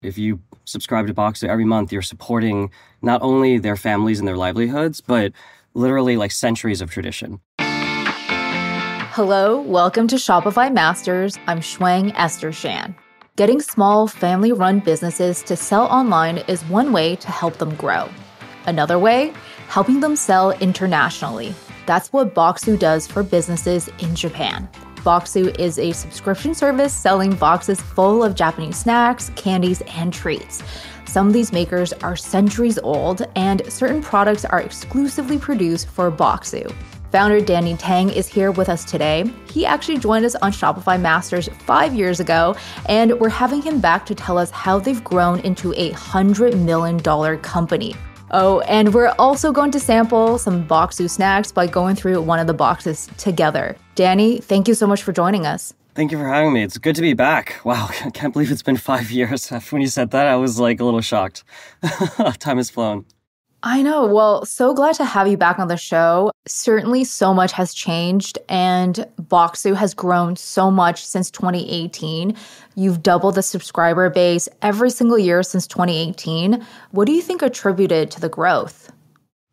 If you subscribe to Bokksu every month, you're supporting not only their families and their livelihoods, but literally like centuries of tradition. Hello, welcome to Shopify Masters. I'm Shuang Esther Shan. Getting small, family-run businesses to sell online is one way to help them grow. Another way, helping them sell internationally. That's what Bokksu does for businesses in Japan. Bokksu is a subscription service selling boxes full of Japanese snacks, candies, and treats. Some of these makers are centuries old, and certain products are exclusively produced for Bokksu. Founder Danny Tang is here with us today. He actually joined us on Shopify Masters 5 years ago, and we're having him back to tell us how they've grown into a $100 million company. Oh, and we're also going to sample some Bokksu snacks by going through one of the boxes together. Danny, thank you so much for joining us. Thank you for having me. It's good to be back. Wow, I can't believe it's been 5 years. When you said that, I was like a little shocked. Time has flown. I know. Well, so glad to have you back on the show. Certainly so much has changed, and Bokksu has grown so much since 2018. You've doubled the subscriber base every single year since 2018. What do you think attributed to the growth?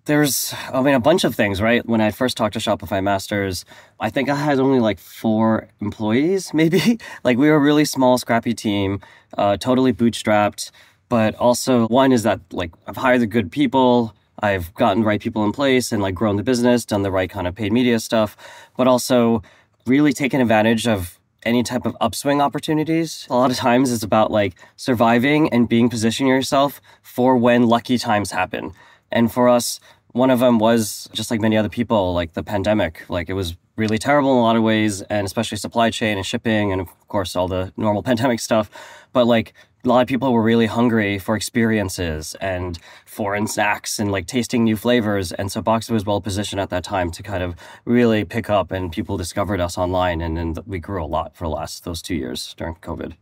There's, a bunch of things, right? When I first talked to Shopify Masters, I think I had only like 4 employees, maybe. Like we were a really small, scrappy team, totally bootstrapped. But also one is that like I've hired the good people, I've gotten the right people in place and like grown the business, done the right kind of paid media stuff, but also really taken advantage of any type of upswing opportunities. A lot of times it's about like surviving and being positioning yourself for when lucky times happen. And for us, one of them was just like many other people, like the pandemic. Like it was really terrible in a lot of ways, and especially supply chain and shipping and of course all the normal pandemic stuff. But like a lot of people were really hungry for experiences and foreign snacks and like tasting new flavors. And so Bokksu was well positioned at that time to kind of really pick up, and people discovered us online. And then we grew a lot for those 2 years during COVID.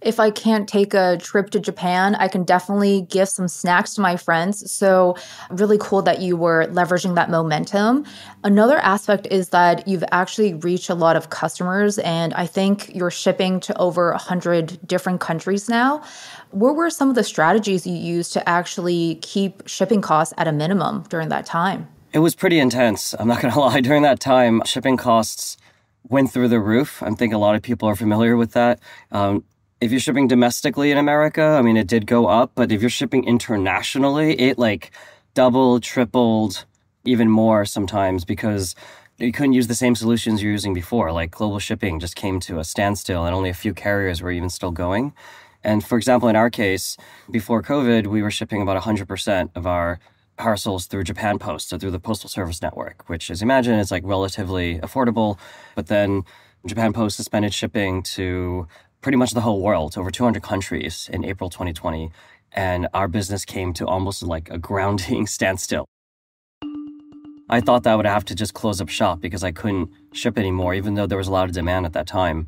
If I can't take a trip to Japan, I can definitely give some snacks to my friends. So really cool that you were leveraging that momentum. Another aspect is that you've actually reached a lot of customers, and I think you're shipping to over 100 different countries now. What were some of the strategies you used to actually keep shipping costs at a minimum during that time? It was pretty intense. I'm not going to lie. During that time, shipping costs went through the roof. I think a lot of people are familiar with that. If you're shipping domestically in America, it did go up, but if you're shipping internationally, it like doubled, tripled, even more sometimes, because you couldn't use the same solutions you're using before. Like global shipping just came to a standstill and only a few carriers were even still going. And for example, in our case, before COVID, we were shipping about 100% of our parcels through Japan Post, so through the Postal Service network, which, as you imagine, is like relatively affordable. But then Japan Post suspended shipping to pretty much the whole world, over 200 countries in April 2020. And our business came to almost like a grounding standstill. I thought that I would have to just close up shop because I couldn't ship anymore, even though there was a lot of demand at that time.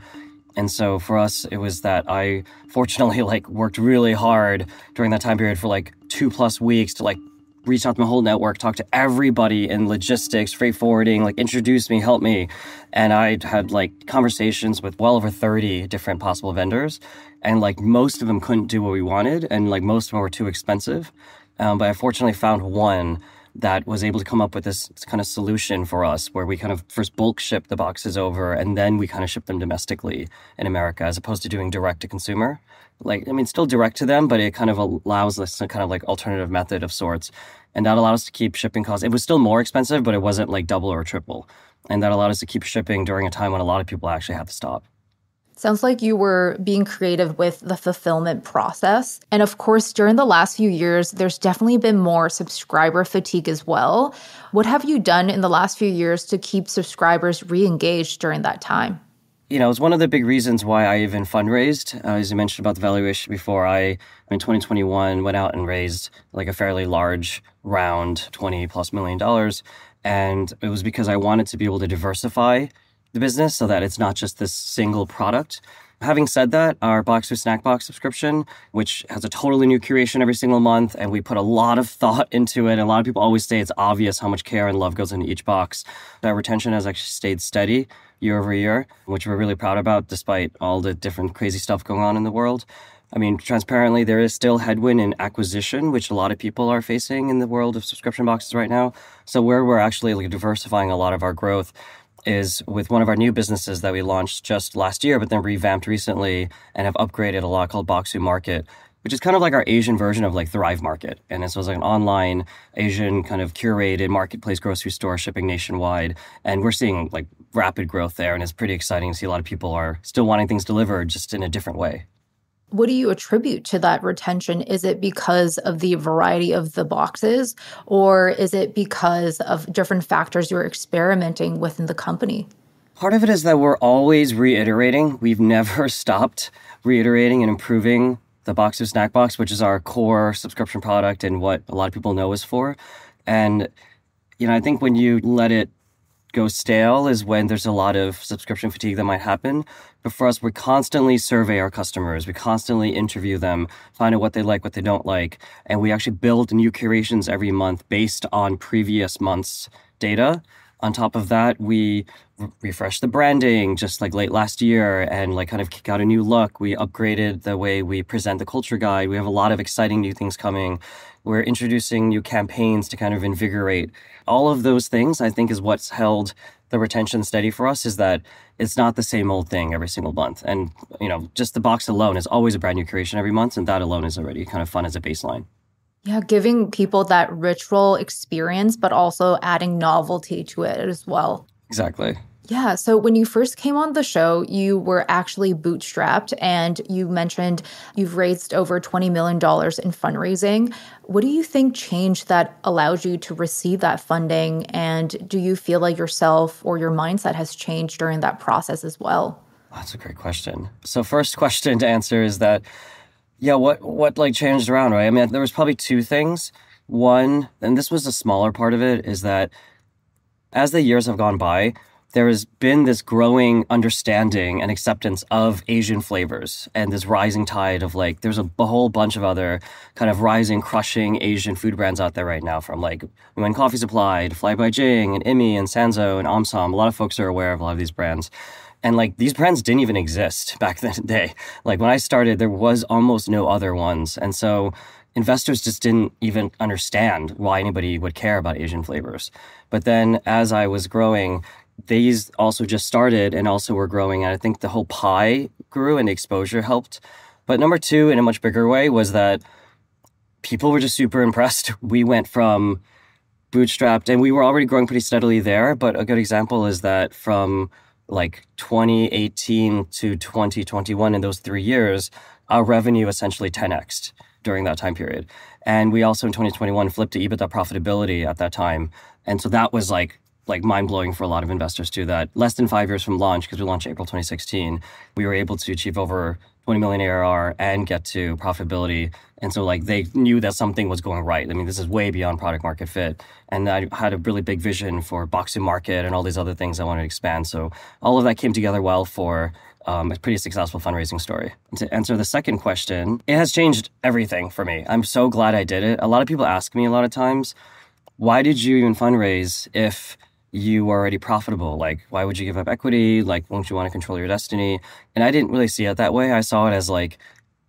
And so for us, it was that I fortunately worked really hard during that time period for 2+ weeks to reach out to my whole network, talk to everybody in logistics, freight forwarding, introduce me, help me. And I had conversations with well over 30 different possible vendors. And most of them couldn't do what we wanted. And most of them were too expensive. But I fortunately found one that was able to come up with this kind of solution for us, where we kind of first bulk ship the boxes over and then we kind of ship them domestically in America, as opposed to doing direct to consumer. Still direct to them, but it kind of allows us a kind of alternative method of sorts. And that allowed us to keep shipping costs. It was still more expensive, but it wasn't double or triple. And that allowed us to keep shipping during a time when a lot of people actually had to stop. Sounds like you were being creative with the fulfillment process. And of course, during the last few years, there's definitely been more subscriber fatigue as well. What have you done in the last few years to keep subscribers re-engaged during that time? It's one of the big reasons why I even fundraised. As you mentioned about the valuation before, I, in 2021, went out and raised a fairly large round, $20+ million. And it was because I wanted to be able to diversify the business so that it's not just this single product. Having said that, our Bokksu Snack Box subscription, which has a totally new curation every single month, and we put a lot of thought into it. And a lot of people always say it's obvious how much care and love goes into each box. That retention has actually stayed steady year over year, which we're really proud about, despite all the different crazy stuff going on in the world. I mean, transparently, there is still headwind in acquisition, which a lot of people are facing in the world of subscription boxes right now. So where we're actually like diversifying a lot of our growth is with one of our new businesses that we launched just last year, but then revamped recently and have upgraded a lot, called Bokksu Market, which is kind of like our Asian version of like Thrive Market. And this was like an online Asian kind of curated marketplace grocery store shipping nationwide. And we're seeing like rapid growth there. And it's pretty exciting to see a lot of people are still wanting things delivered just in a different way. What do you attribute to that retention? Is it because of the variety of the boxes, or is it because of different factors you're experimenting within the company? Part of it is that we're always reiterating. We've never stopped reiterating and improving the Bokksu Snack Box, which is our core subscription product and what a lot of people know us for. And, I think when you let it go stale is when there's a lot of subscription fatigue that might happen. But for us, we constantly survey our customers. We constantly interview them, find out what they like, what they don't like. And we actually build new curations every month based on previous months' data. On top of that, we refresh the branding just like late last year and like kind of kick out a new look. We upgraded the way we present the culture guide. We have a lot of exciting new things coming. We're introducing new campaigns to kind of invigorate. All of those things, I think, is what's held the retention steady for us, is that it's not the same old thing every single month. And, just the box alone is always a brand new curation every month. And that alone is already kind of fun as a baseline. Yeah, giving people that ritual experience, but also adding novelty to it as well. Exactly. Yeah. So when you first came on the show, you were actually bootstrapped, and you mentioned you've raised over $20 million in fundraising. What do you think changed that allowed you to receive that funding? And do you feel like yourself or your mindset has changed during that process as well? That's a great question. So first question to answer is that, yeah, what like changed around, right? I mean, there was probably two things. One, and this was a smaller part of it, is that as the years have gone by, there has been this growing understanding and acceptance of Asian flavors and this rising tide of like, there's a whole bunch of other kind of rising, crushing Asian food brands out there right now, from like When Coffee Supply to Fly by Jing and Imi and Sanzo and Omsom. A lot of folks are aware of a lot of these brands. And like these brands didn't even exist back in the day. Like when I started, there was almost no other ones. And so investors just didn't even understand why anybody would care about Asian flavors. But then as I was growing, these also just started and also were growing. And I think the whole pie grew and the exposure helped. But number two, in a much bigger way, was that people were just super impressed. We went from bootstrapped, and we were already growing pretty steadily there. But a good example is that from like 2018 to 2021, in those 3 years, our revenue essentially 10x'd during that time period. And we also in 2021 flipped to EBITDA profitability at that time. And so that was like mind-blowing for a lot of investors too, that less than 5 years from launch, because we launched April 2016, we were able to achieve over 20 million ARR and get to profitability. And so like they knew that something was going right. I mean, this is way beyond product market fit. And I had a really big vision for Bokksu Market and all these other things I wanted to expand. So all of that came together well for a pretty successful fundraising story. And to answer the second question, it has changed everything for me. I'm so glad I did it. A lot of people ask me a lot of times, why did you even fundraise if you were already profitable? Like, why would you give up equity? Like, won't you want to control your destiny? And I didn't really see it that way. I saw it as like,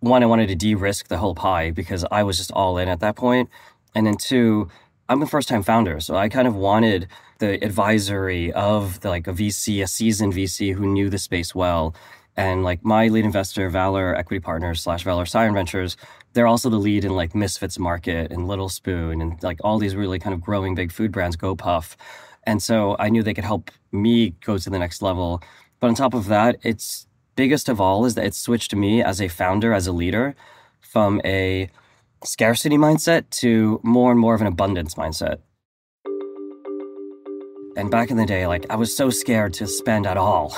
one, I wanted to de-risk the whole pie because I was just all in at that point. And then two, I'm a first-time founder. So I kind of wanted the advisory of a VC, a seasoned VC who knew the space well. And like my lead investor, Valor Equity Partners / Valor Siren Ventures, they're also the lead in like Misfits Market and Little Spoon and like all these really kind of growing big food brands, GoPuff. And so I knew they could help me go to the next level. But on top of that, it's biggest of all is that it switched me as a founder, as a leader, from a scarcity mindset to more and more of an abundance mindset. And back in the day, like I was so scared to spend at all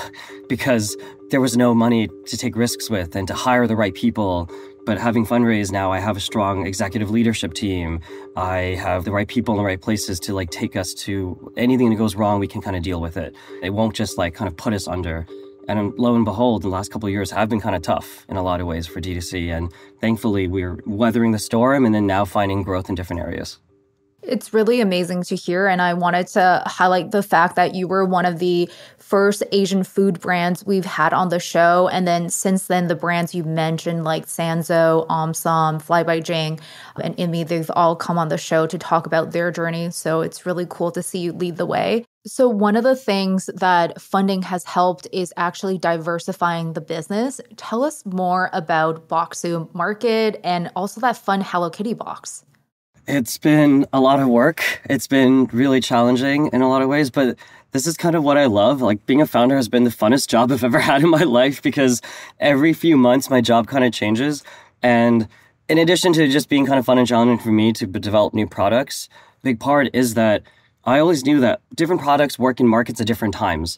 because there was no money to take risks with and to hire the right people. But having fundraised now, I have a strong executive leadership team. I have the right people in the right places to like take us to anything that goes wrong, we can kind of deal with it. It won't just like kind of put us under. And lo and behold, the last couple of years have been kind of tough in a lot of ways for D2C. And thankfully, we're weathering the storm and then now finding growth in different areas. It's really amazing to hear. And I wanted to highlight the fact that you were one of the first Asian food brands we've had on the show. And then since then, the brands you mentioned like Sanzo, Omsom, Fly by Jing, and Imi, they've all come on the show to talk about their journey. So it's really cool to see you lead the way. So one of the things that funding has helped is actually diversifying the business. Tell us more about Bokksu Market and also that fun Hello Kitty box. It's been a lot of work. It's been really challenging in a lot of ways, but this is kind of what I love. Like being a founder has been the funnest job I've ever had in my life because every few months my job kind of changes. And in addition to just being kind of fun and challenging for me to develop new products, a big part is that I always knew that different products work in markets at different times.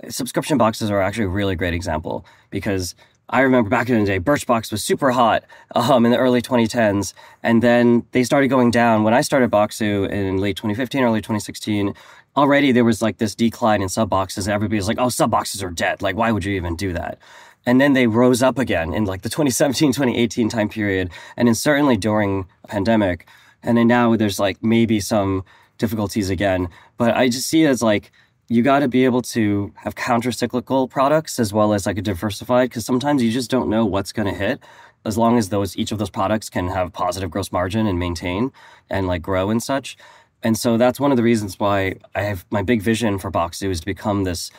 Subscription boxes are actually a really great example because I remember back in the day, Birchbox was super hot in the early 2010s, and then they started going down. When I started Bokksu in late 2015, early 2016, already there was like this decline in sub boxes. Everybody was like, oh, sub boxes are dead. Like, why would you even do that? And then they rose up again in like the 2017, 2018 time period, and then certainly during a pandemic. And then now there's like maybe some difficulties again. But I just see it as like, you got to be able to have counter-cyclical products as well as like a diversified, because sometimes you just don't know what's going to hit. As long as each of those products can have positive gross margin and maintain and like grow and such. And so that's one of the reasons why I have my big vision for Bokksu is to become this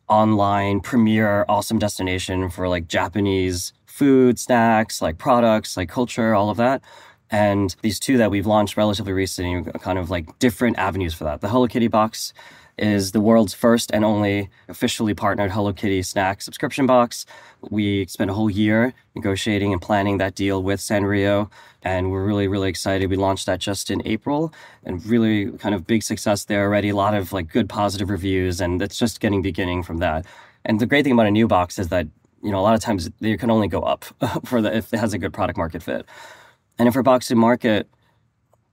online premier awesome destination for like Japanese food, snacks, like products, like culture, all of that. And these two that we've launched relatively recently are kind of like different avenues for that. The Hello Kitty box is the world's first and only officially partnered Hello Kitty snack subscription box. We spent a whole year negotiating and planning that deal with Sanrio, and we're really, really excited. We launched that just in April, and really kind of big success there already. A lot of like good positive reviews, and it's just getting beginning from that. And the great thing about a new box is that, you know, a lot of times you can only go up if it has a good product market fit. And for Bokksu Market,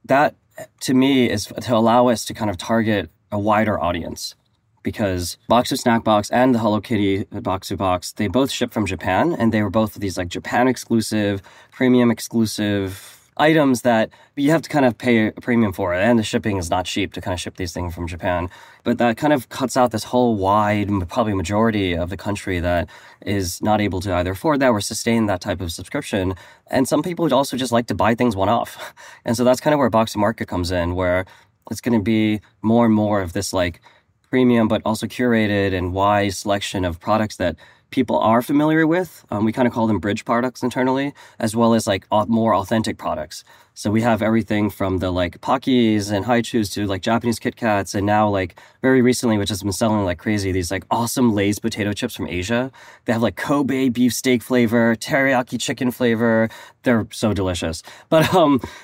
that to me is to allow us to kind of target a wider audience, because Bokksu Snack Box and the Hello Kitty Bokksu Box, they both ship from Japan, and they were both these like Japan exclusive, premium exclusive items that you have to kind of pay a premium for it, and the shipping is not cheap to kind of ship these things from Japan. But that kind of cuts out this whole wide, probably majority of the country that is not able to either afford that or sustain that type of subscription. And some people would also just like to buy things one-off. And so that's kind of where Bokksu Market comes in, where it's going to be more and more of this like premium, but also curated and wide selection of products that people are familiar with. We kind of call them bridge products internally, as well as like more authentic products. So we have everything from the like Pockies and Haichus to like Japanese Kit Kats, and now like very recently, which has been selling like crazy, these like awesome Lay's potato chips from Asia. They have like Kobe beef steak flavor, teriyaki chicken flavor. They're so delicious. But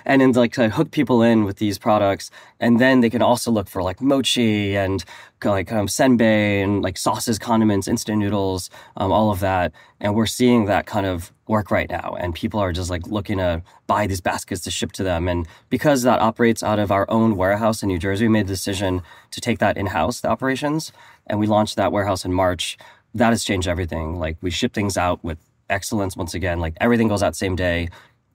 and then like to hook people in with these products, and then they can also look for like mochi and like senbei and like sauces, condiments, instant noodles, all of that. And we're seeing that kind of work right now, and people are just like looking to buy these baskets to ship to them. And because that operates out of our own warehouse in New Jersey, we made the decision to take that in-house, the operations, and we launched that warehouse in March. That has changed everything. Like we ship things out with excellence once again. Like everything goes out same day.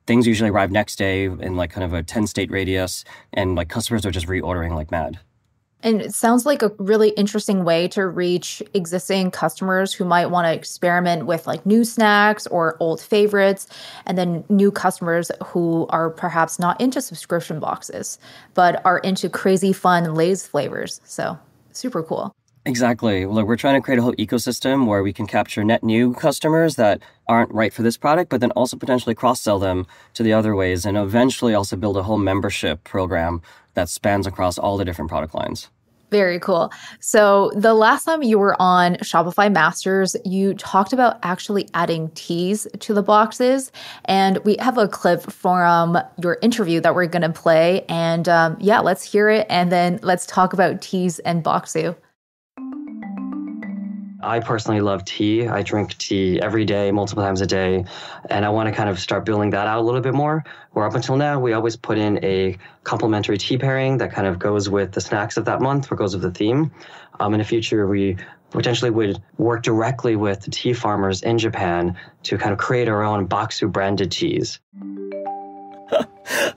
Things usually arrive next day in like kind of a 10-state radius, and like customers are just reordering like mad. And it sounds like a really interesting way to reach existing customers who might want to experiment with like new snacks or old favorites, and then new customers who are perhaps not into subscription boxes, but are into crazy fun Lay's flavors. So super cool. Exactly. Look, we're trying to create a whole ecosystem where we can capture net new customers that aren't right for this product, but then also potentially cross-sell them to the other ways, and eventually also build a whole membership program that spans across all the different product lines. Very cool. So the last time you were on Shopify Masters, you talked about actually adding teas to the boxes. And we have a clip from your interview that we're going to play. And let's hear it. And then let's talk about teas and Bokksu. I personally love tea. I drink tea every day, multiple times a day, and I want to kind of start building that out a little bit more. Where up until now, we always put in a complimentary tea pairing that kind of goes with the snacks of that month or goes with the theme. In the future, we potentially would work directly with the tea farmers in Japan to kind of create our own Bokksu branded teas.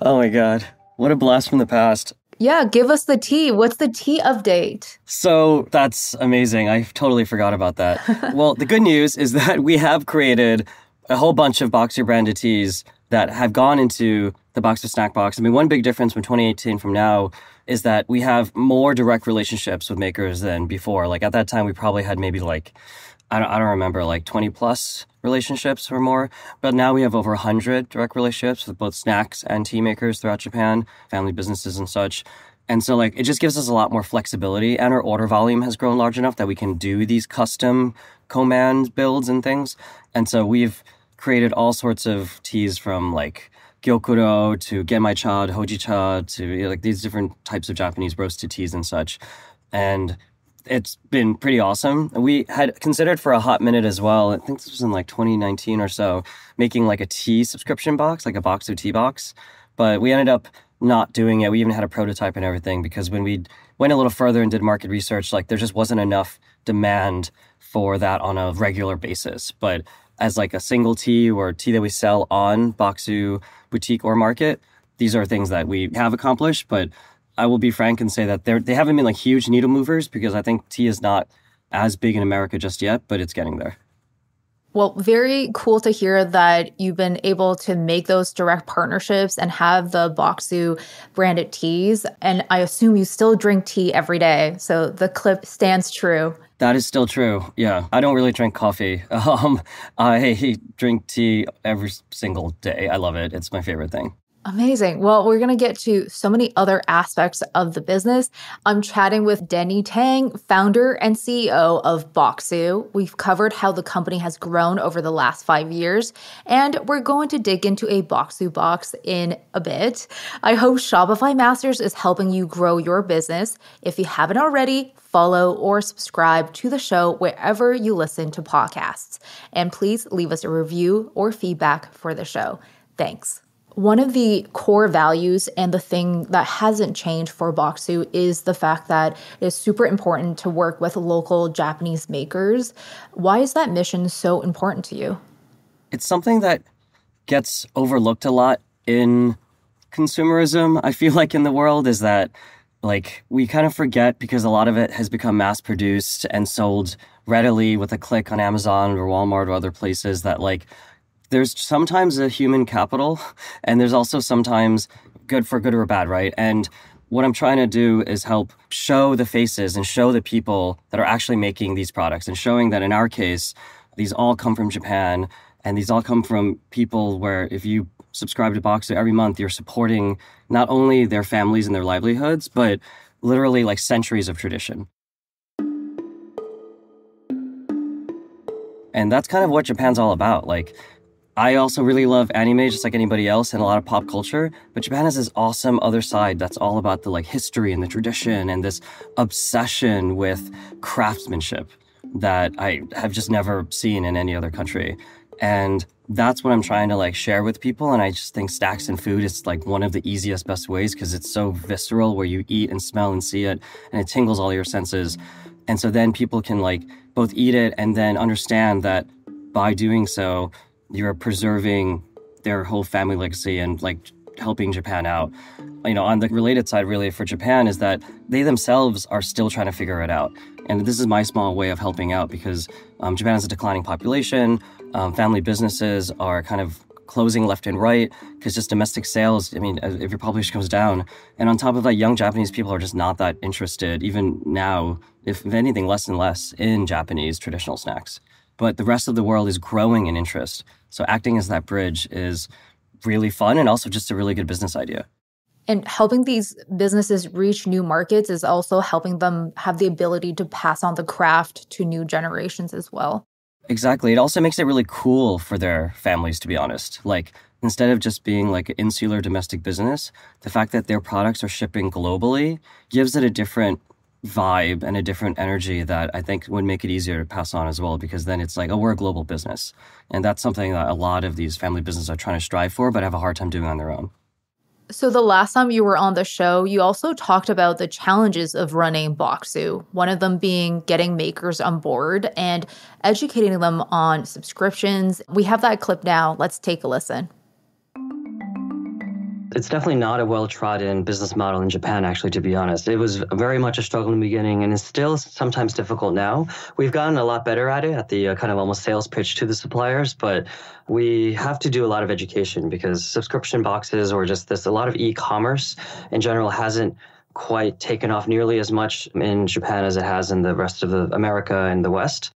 Oh my God. What a blast from the past. Yeah, give us the tea. What's the tea update? So that's amazing. I totally forgot about that. Well, the good news is that we have created a whole bunch of Bokksu branded teas that have gone into the Bokksu snack box. I mean, one big difference from 2018 from now is that we have more direct relationships with makers than before. Like at that time, we probably had maybe like, I don't remember, like 20 plus relationships or more. But now we have over 100 direct relationships with both snacks and tea makers throughout Japan, family businesses and such. And so like it just gives us a lot more flexibility, and our order volume has grown large enough that we can do these custom command builds and things. And so we've created all sorts of teas from like gyokuro to genmaicha to hojicha to like these different types of Japanese roasted teas and such. And it's been pretty awesome. We had considered for a hot minute as well, I think this was in like 2019 or so, making like a tea subscription box, like a Bokksu tea box. But we ended up not doing it. We even had a prototype and everything because when we went a little further and did market research, like there just wasn't enough demand for that on a regular basis. But as like a single tea or tea that we sell on Bokksu boutique or market, these are things that we have accomplished. But I will be frank and say that they haven't been like huge needle movers because I think tea is not as big in America just yet, but it's getting there. Well, very cool to hear that you've been able to make those direct partnerships and have the Bokksu branded teas. And I assume you still drink tea every day. So the clip stands true. That is still true. Yeah. I don't really drink coffee. I drink tea every single day. I love it. It's my favorite thing. Amazing. Well, we're going to get to so many other aspects of the business. I'm chatting with Denny Tang, founder and CEO of Bokksu. We've covered how the company has grown over the last 5 years, and we're going to dig into a Bokksu box in a bit. I hope Shopify Masters is helping you grow your business. If you haven't already, follow or subscribe to the show wherever you listen to podcasts. And please leave us a review or feedback for the show. Thanks. One of the core values and the thing that hasn't changed for Bokksu is the fact that it is super important to work with local Japanese makers. Why is that mission so important to you? It's something that gets overlooked a lot in consumerism, I feel like, in the world, is that like we kind of forget because a lot of it has become mass produced and sold readily with a click on Amazon or Walmart or other places that like there's sometimes a human capital and there's also sometimes good for good or bad, right? And what I'm trying to do is help show the faces and show the people that are actually making these products and showing that in our case, these all come from Japan and these all come from people where if you subscribe to Bokksu every month, you're supporting not only their families and their livelihoods, but literally like centuries of tradition. And that's kind of what Japan's all about. Like, I also really love anime just like anybody else and a lot of pop culture, but Japan has this awesome other side that's all about the like history and the tradition and this obsession with craftsmanship that I have just never seen in any other country. And that's what I'm trying to like share with people. And I just think snacks and food is like one of the easiest, best ways because it's so visceral where you eat and smell and see it and it tingles all your senses. And so then people can like both eat it and then understand that by doing so, you're preserving their whole family legacy and like helping Japan out. You know, on the related side really for Japan is that they themselves are still trying to figure it out. And this is my small way of helping out because Japan has a declining population. Family businesses are kind of closing left and right because just domestic sales, I mean, if your population goes down. And on top of that, young Japanese people are just not that interested, even now, if anything, less and less in Japanese traditional snacks. But the rest of the world is growing in interest. So acting as that bridge is really fun and also just a really good business idea. And helping these businesses reach new markets is also helping them have the ability to pass on the craft to new generations as well. Exactly. It also makes it really cool for their families, to be honest. Like, instead of just being like an insular domestic business, the fact that their products are shipping globally gives it a different vibe and a different energy that I think would make it easier to pass on as well, because then it's like, oh, we're a global business. And that's something that a lot of these family businesses are trying to strive for, but have a hard time doing on their own. So the last time you were on the show, you also talked about the challenges of running Bokksu, one of them being getting makers on board and educating them on subscriptions. We have that clip now. Let's take a listen. It's definitely not a well-trodden business model in Japan, actually, to be honest. It was very much a struggle in the beginning and it's still sometimes difficult now. We've gotten a lot better at it, at the kind of almost sales pitch to the suppliers, but we have to do a lot of education because subscription boxes or just this, a lot of e-commerce in general hasn't quite taken off nearly as much in Japan as it has in the rest of America and the West.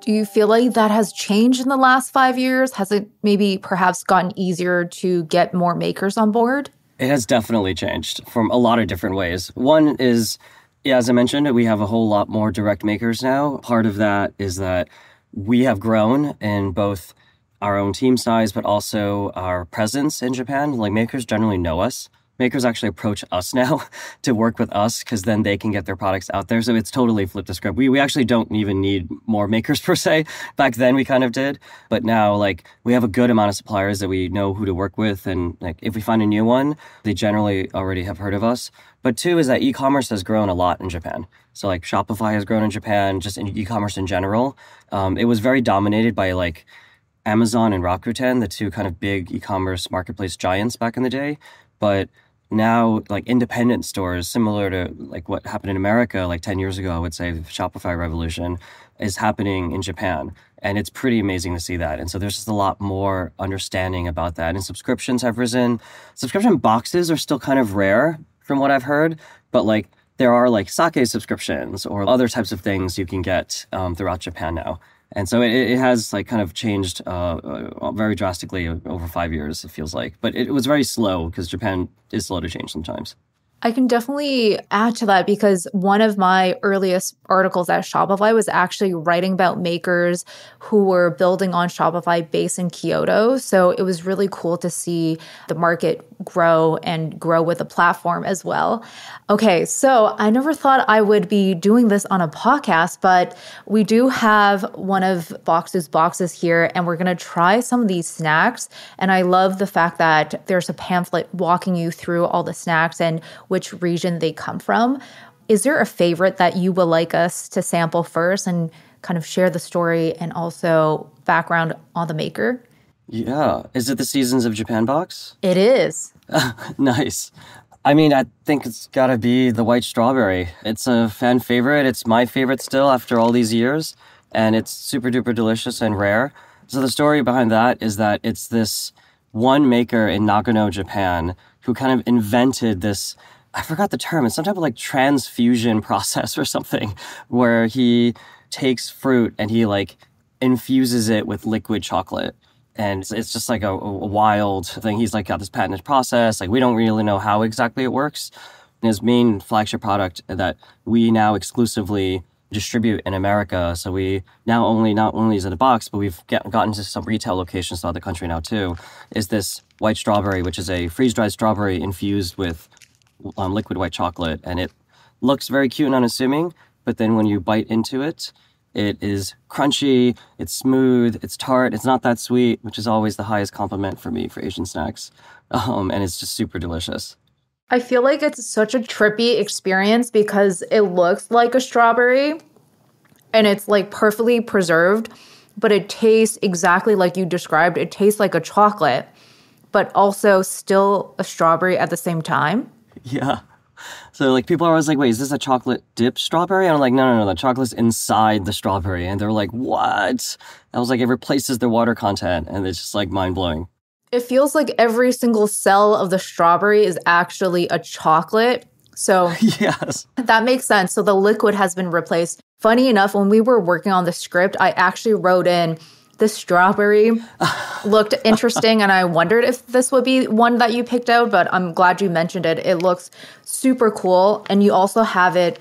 Do you feel like that has changed in the last 5 years? Has it maybe perhaps gotten easier to get more makers on board? It has definitely changed from a lot of different ways. One is, yeah, as I mentioned, we have a whole lot more direct makers now. Part of that is that we have grown in both our own team size, but also our presence in Japan. Like makers generally know us. Makers actually approach us now to work with us because then they can get their products out there. So it's totally flipped the script. We actually don't even need more makers per se. Back then we kind of did. But now like we have a good amount of suppliers that we know who to work with. And like if we find a new one, they generally already have heard of us. But two is that e-commerce has grown a lot in Japan. So like Shopify has grown in Japan, just in e-commerce in general. It was very dominated by like Amazon and Rakuten, the two kind of big e-commerce marketplace giants back in the day. But now, like independent stores, similar to like what happened in America like 10 years ago, I would say the Shopify revolution is happening in Japan. And it's pretty amazing to see that. And so there's just a lot more understanding about that. And subscriptions have risen. Subscription boxes are still kind of rare from what I've heard. But like there are like sake subscriptions or other types of things you can get throughout Japan now. And so it has like kind of changed very drastically over 5 years, it feels like. But it was very slow because Japan is slow to change sometimes. I can definitely add to that because one of my earliest articles at Shopify was actually writing about makers who were building on Shopify based in Kyoto. So it was really cool to see the market grow and grow with the platform as well. Okay, so I never thought I would be doing this on a podcast, but we do have one of Bokksu's boxes here, and we're going to try some of these snacks. And I love the fact that there's a pamphlet walking you through all the snacks and which region they come from. Is there a favorite that you would like us to sample first and kind of share the story and also background on the maker? Yeah. Is it the Seasons of Japan box? It is. Nice. I mean, I think it's got to be the white strawberry. It's a fan favorite. It's my favorite still after all these years. And it's super duper delicious and rare. So the story behind that is that it's this one maker in Nagano, Japan, who kind of invented this, I forgot the term, it's some type of like transfusion process or something, where he takes fruit and he like infuses it with liquid chocolate. And it's just like a wild thing. He's like got this patented process. Like we don't really know how exactly it works. And his main flagship product that we now exclusively distribute in America. So we now not only is it a box, but we've gotten to some retail locations throughout the country now too, is this white strawberry, which is a freeze-dried strawberry infused with liquid white chocolate. And it looks very cute and unassuming, but then when you bite into it, it is crunchy, it's smooth, it's tart, it's not that sweet, which is always the highest compliment for me for Asian snacks. And it's just super delicious. I feel like it's such a trippy experience because it looks like a strawberry and it's like perfectly preserved, but it tastes exactly like you described. It tastes like a chocolate, but also still a strawberry at the same time. Yeah. So like people are always like, wait, is this a chocolate dip strawberry? And I'm like, no, the chocolate's inside the strawberry. And they're like, what? I was like, it replaces the water content. And it's just like mind blowing. It feels like every single cell of the strawberry is actually a chocolate. So yes, that makes sense. So the liquid has been replaced. Funny enough, when we were working on the script, I actually wrote in the strawberry looked interesting, and I wondered if this would be one that you picked out, but I'm glad you mentioned it. It looks super cool, and you also have it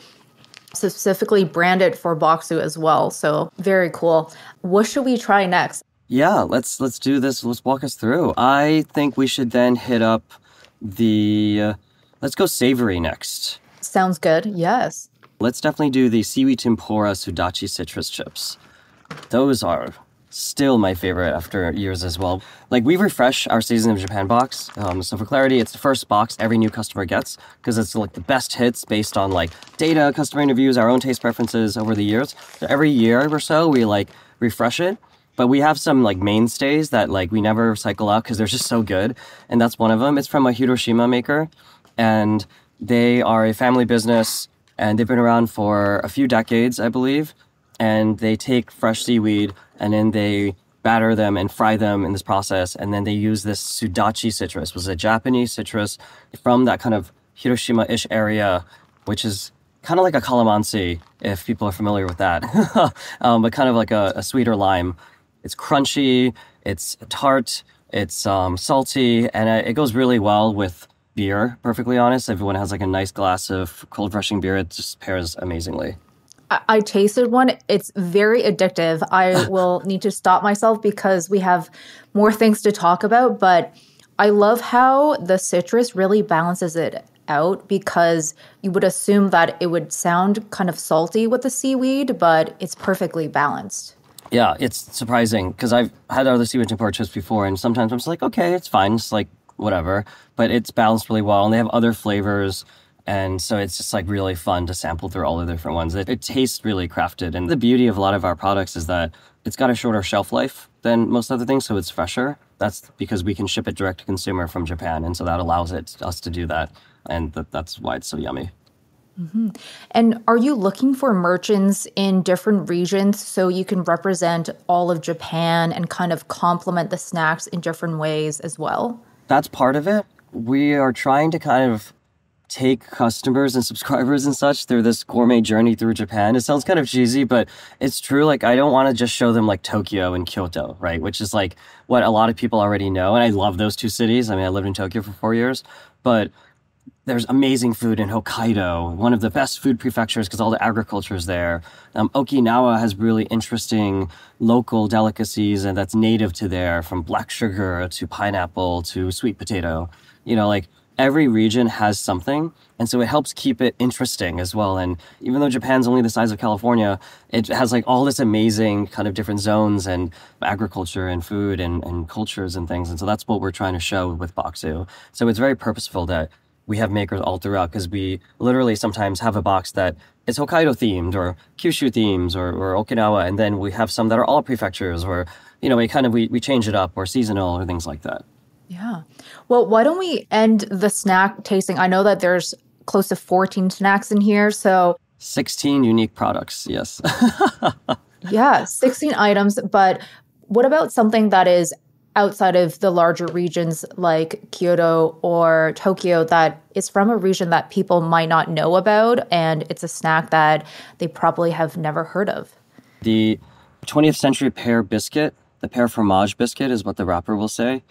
specifically branded for Bokksu as well, so very cool. What should we try next? Yeah, let's do this. Let's walk us through. I think we should then hit up the, let's go savory next. Sounds good, yes. Let's definitely do the seaweed tempura sudachi citrus chips. Those are still my favorite after years as well. Like we refresh our Season of Japan box. So for clarity, it's the first box every new customer gets because it's like the best hits based on like data, customer interviews, our own taste preferences over the years. So every year or so, we like refresh it. But we have some like mainstays that like we never cycle out because they're just so good. And that's one of them. It's from a Hiroshima maker. And they are a family business and they've been around for a few decades, I believe. And they take fresh seaweed and then they batter them and fry them in this process. And then they use this sudachi citrus, which is a Japanese citrus from that kind of Hiroshima-ish area, which is kind of like a calamansi, if people are familiar with that, but kind of like a sweeter lime. It's crunchy, it's tart, it's salty, and it goes really well with beer, perfectly honest. Everyone has like a nice glass of cold refreshing beer. It just pairs amazingly. I tasted one. It's very addictive. I will need to stop myself because we have more things to talk about, but I love how the citrus really balances it out because you would assume that it would sound kind of salty with the seaweed, but it's perfectly balanced. Yeah, it's surprising because I've had other seaweed import chips before, and sometimes I'm just like, okay, it's fine, it's like whatever, but it's balanced really well, and they have other flavors, and so it's just like really fun to sample through all the different ones. It tastes really crafted, and the beauty of a lot of our products is that it's got a shorter shelf life than most other things, so it's fresher. That's because we can ship it direct to consumer from Japan, and so that allows us to do that, and that's why it's so yummy. Mm-hmm. And are you looking for merchants in different regions so you can represent all of Japan and kind of complement the snacks in different ways as well? That's part of it. We are trying to kind of take customers and subscribers and such through this gourmet journey through Japan. It sounds kind of cheesy, but it's true. Like, I don't want to just show them like Tokyo and Kyoto, right? Which is like what a lot of people already know. And I love those two cities. I mean, I lived in Tokyo for 4 years, but there's amazing food in Hokkaido, one of the best food prefectures because all the agriculture is there. Okinawa has really interesting local delicacies and that's native to there, from black sugar to pineapple to sweet potato. You know, like every region has something. And so it helps keep it interesting as well. And even though Japan's only the size of California, it has like all this amazing kind of different zones and agriculture and food and cultures and things. And so that's what we're trying to show with Bokksu. So it's very purposeful that we have makers all throughout because we literally sometimes have a box that is Hokkaido themed or Kyushu themes or Okinawa. And then we have some that are all prefectures or, you know, we change it up or seasonal or things like that. Yeah. Well, why don't we end the snack tasting? I know that there's close to 14 snacks in here. So 16 unique products. Yes. Yeah, 16 items. But what about something that is outside of the larger regions like Kyoto or Tokyo that is from a region that people might not know about and it's a snack that they probably have never heard of? The 20th century pear biscuit, the pear fromage biscuit is what the wrapper will say.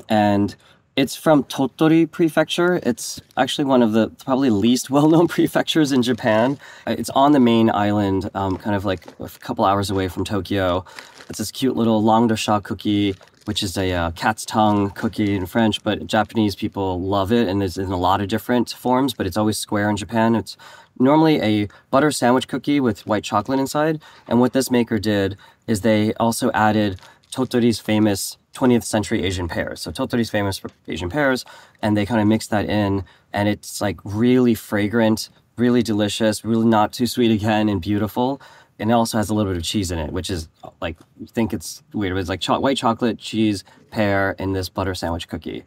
And it's from Tottori Prefecture. It's actually one of the probably least well-known prefectures in Japan. It's on the main island, kind of like a couple hours away from Tokyo. It's this cute little langue de chat cookie, which is a cat's tongue cookie in French, but Japanese people love it, and it's in a lot of different forms, but it's always square in Japan. It's normally a butter sandwich cookie with white chocolate inside, and what this maker did is they also added Tottori's famous 20th century Asian pears. So Tottori's famous for Asian pears, and they kind of mixed that in, and it's like really fragrant, really delicious, really not too sweet again, and beautiful. And it also has a little bit of cheese in it, which is like, you think it's weird, but it's like white chocolate, cheese, pear, and this butter sandwich cookie.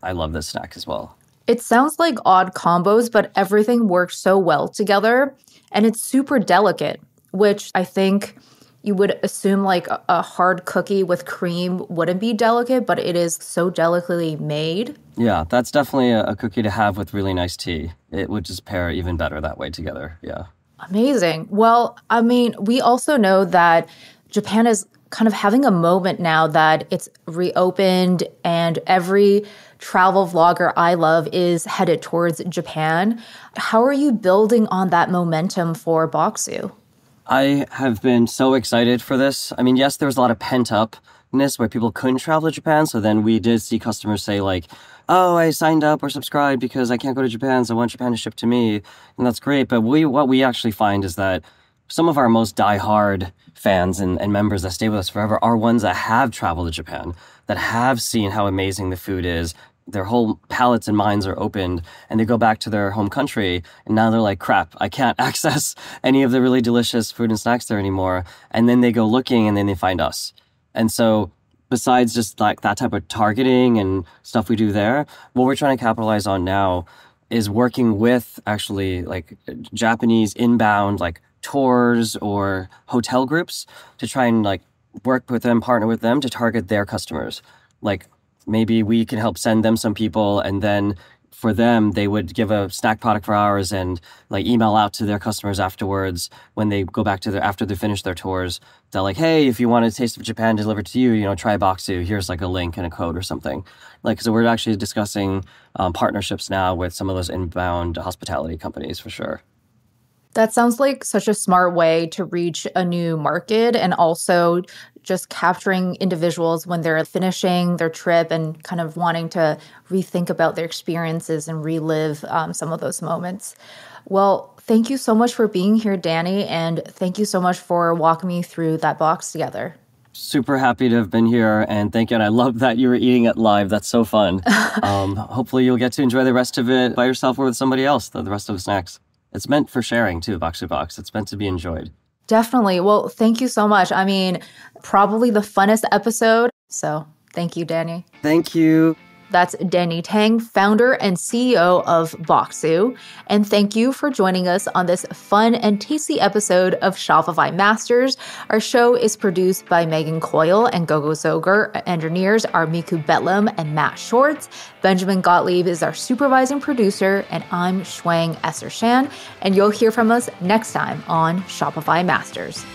I love this snack as well. It sounds like odd combos, but everything works so well together. And it's super delicate, which I think you would assume like a hard cookie with cream wouldn't be delicate, but it is so delicately made. Yeah, that's definitely a cookie to have with really nice tea. It would just pair even better that way together. Yeah. Amazing. Well, I mean, we also know that Japan is kind of having a moment now that it's reopened and every travel vlogger I love is headed towards Japan. How are you building on that momentum for Bokksu? I have been so excited for this. I mean, yes, there was a lot of pent-upness where people couldn't travel to Japan. So then we did see customers say like, oh, I signed up or subscribed because I can't go to Japan, so I want Japan to ship to me. And that's great. But what we actually find is that some of our most diehard fans and members that stay with us forever are ones that have traveled to Japan, that have seen how amazing the food is. Their whole palates and minds are opened, and they go back to their home country, and now they're like, crap, I can't access any of the really delicious food and snacks there anymore. And then they go looking, and then they find us. And so besides just like that type of targeting and stuff we do there, what we're trying to capitalize on now is working with actually like Japanese inbound like tours or hotel groups to try and like work with them, partner with them to target their customers. Like maybe we can help send them some people, and then for them, they would give a snack product for ours and like email out to their customers afterwards when they go back to after they finish their tours. They're like, hey, if you want a taste of Japan delivered to you, try Bokksu. Here's like a link and a code or something. Like, so we're actually discussing partnerships now with some of those inbound hospitality companies for sure. That sounds like such a smart way to reach a new market, and also just capturing individuals when they're finishing their trip and kind of wanting to rethink about their experiences and relive some of those moments. Well, thank you so much for being here, Danny, and thank you so much for walking me through that box together. Super happy to have been here, and thank you. And I love that you were eating it live. That's so fun. Hopefully you'll get to enjoy the rest of it by yourself or with somebody else, the rest of the snacks. It's meant for sharing too, Bokksu Box. It's meant to be enjoyed. Definitely. Well, thank you so much. I mean, probably the funnest episode. So thank you, Danny. Thank you. That's Danny Tang, founder and CEO of Bokksu. And thank you for joining us on this fun and tasty episode of Shopify Masters. Our show is produced by Megan Coyle and Gogo Zoger. Engineers are Miku Betlam and Matt Shorts. Benjamin Gottlieb is our supervising producer, and I'm Shuang Essershan. And you'll hear from us next time on Shopify Masters.